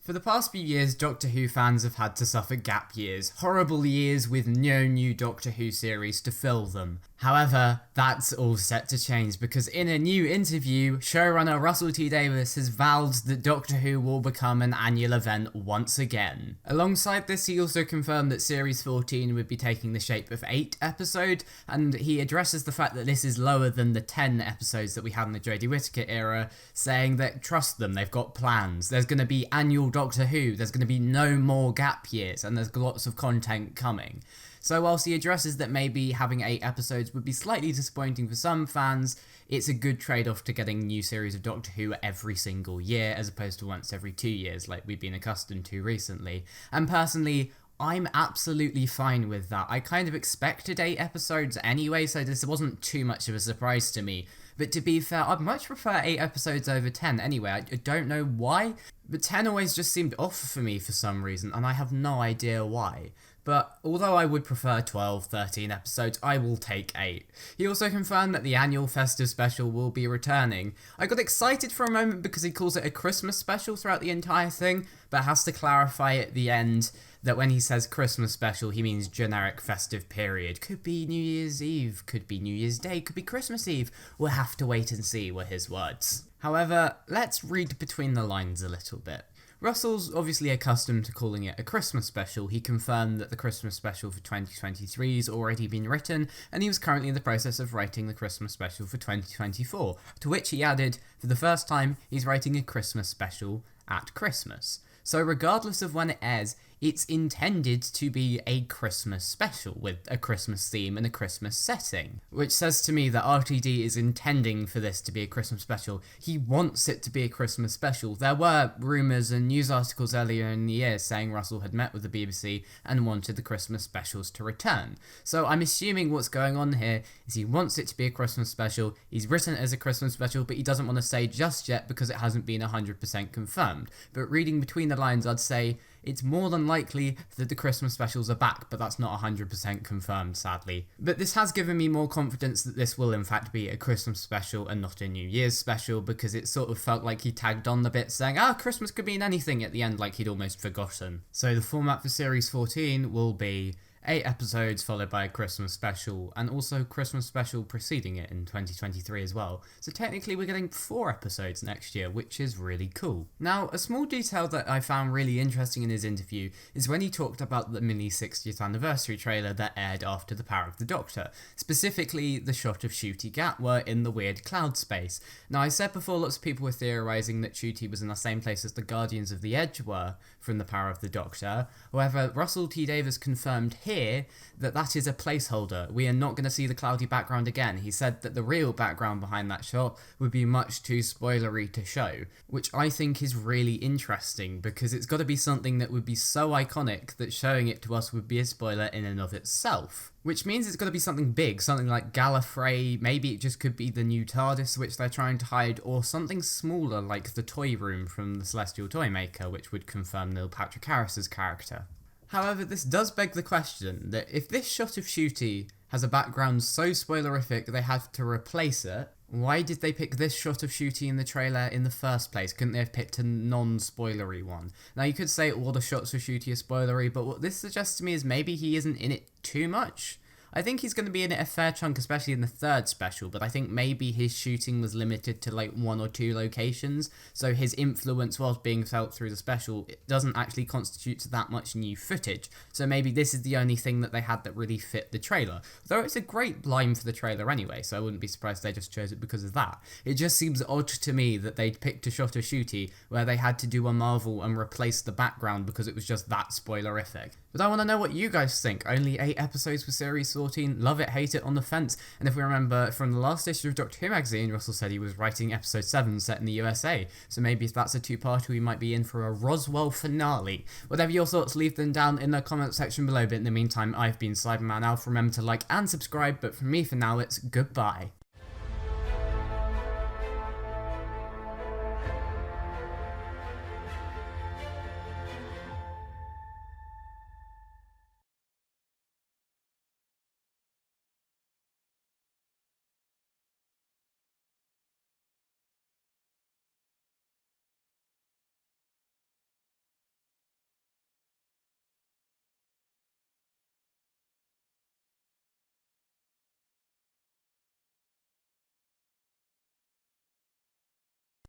For the past few years, Doctor Who fans have had to suffer gap years, horrible years with no new Doctor Who series to fill them. However, that's all set to change because in a new interview, showrunner Russell T Davies has vowed that Doctor Who will become an annual event once again. Alongside this, he also confirmed that Series 14 would be taking the shape of 8 episodes, and he addresses the fact that this is lower than the 10 episodes that we had in the Jodie Whittaker era, saying that trust them, they've got plans. There's going to be annual Doctor Who, there's going to be no more gap years, and there's lots of content coming. So whilst he addresses that maybe having 8 episodes would be slightly disappointing for some fans, it's a good trade-off to getting new series of Doctor Who every single year as opposed to once every 2 years like we've been accustomed to recently. And personally, I'm absolutely fine with that. I kind of expected 8 episodes anyway, so this wasn't too much of a surprise to me. But to be fair, I'd much prefer 8 episodes over 10 anyway. I don't know why, but 10 always just seemed off for me for some reason, and I have no idea why. But although I would prefer 12, 13 episodes, I will take 8. He also confirmed that the annual festive special will be returning. I got excited for a moment because he calls it a Christmas special throughout the entire thing, but has to clarify at the end that when he says Christmas special, he means generic festive period. Could be New Year's Eve, could be New Year's Day, could be Christmas Eve. We'll have to wait and see, were his words. However, let's read between the lines a little bit. Russell's obviously accustomed to calling it a Christmas special. He confirmed that the Christmas special for 2023 has already been written, and he was currently in the process of writing the Christmas special for 2024, to which he added, for the first time, he's writing a Christmas special at Christmas. So regardless of when it airs, it's intended to be a Christmas special with a Christmas theme and a Christmas setting, which says to me that RTD is intending for this to be a Christmas special. He wants it to be a Christmas special. There were rumours and news articles earlier in the year saying Russell had met with the BBC and wanted the Christmas specials to return. So I'm assuming what's going on here is he wants it to be a Christmas special, he's written it as a Christmas special, but he doesn't want to say just yet because it hasn't been 100% confirmed. But reading between the lines, I'd say it's more than likely that the Christmas specials are back, but that's not 100% confirmed, sadly. But this has given me more confidence that this will in fact be a Christmas special and not a New Year's special, because it sort of felt like he tagged on the bit saying, Christmas could mean anything at the end, like he'd almost forgotten. So the format for Series 14 will be 8 episodes followed by a Christmas special, and also Christmas special preceding it in 2023 as well. So technically we're getting 4 episodes next year, which is really cool. Now, a small detail that I found really interesting in his interview is when he talked about the mini 60th anniversary trailer that aired after The Power of the Doctor. Specifically, the shot of Ncuti Gatwa in the weird cloud space. Now, I said before lots of people were theorising that Ncuti was in the same place as the Guardians of the Edge were from The Power of the Doctor. However, Russell T Davies confirmed here that is a placeholder. We are not going to see the cloudy background again. He said that the real background behind that shot would be much too spoilery to show, which I think is really interesting because it's got to be something that would be so iconic that showing it to us would be a spoiler in and of itself. Which means it's got to be something big, something like Gallifrey, maybe it just could be the new TARDIS which they're trying to hide, or something smaller like the toy room from the Celestial Toymaker, which would confirm Neil Patrick Harris's character. However, this does beg the question that if this shot of Ncuti has a background so spoilerific they had to replace it, why did they pick this shot of Ncuti in the trailer in the first place? Couldn't they have picked a non-spoilery one? Now you could say all the shots of Ncuti are spoilery, but what this suggests to me is maybe he isn't in it too much. I think he's going to be in it a fair chunk, especially in the 3rd special, but I think maybe his shooting was limited to like 1 or 2 locations, so his influence whilst being felt through the special it doesn't actually constitute that much new footage, so maybe this is the only thing that they had that really fit the trailer. Though it's a great line for the trailer anyway, so I wouldn't be surprised they just chose it because of that. It just seems odd to me that they'd picked a shot of Ncuti where they had to do a Marvel and replace the background because it was just that spoilerific. But I want to know what you guys think. Only 8 episodes for Series 14, love it, hate it, on the fence. And if we remember from the last issue of Doctor Who magazine, Russell said he was writing episode 7 set in the USA. So maybe if that's a 2-parter, we might be in for a Roswell finale. Whatever your thoughts, leave them down in the comment section below. But in the meantime, I've been Cyberman Alf. Remember to like and subscribe. But from me for now, it's goodbye.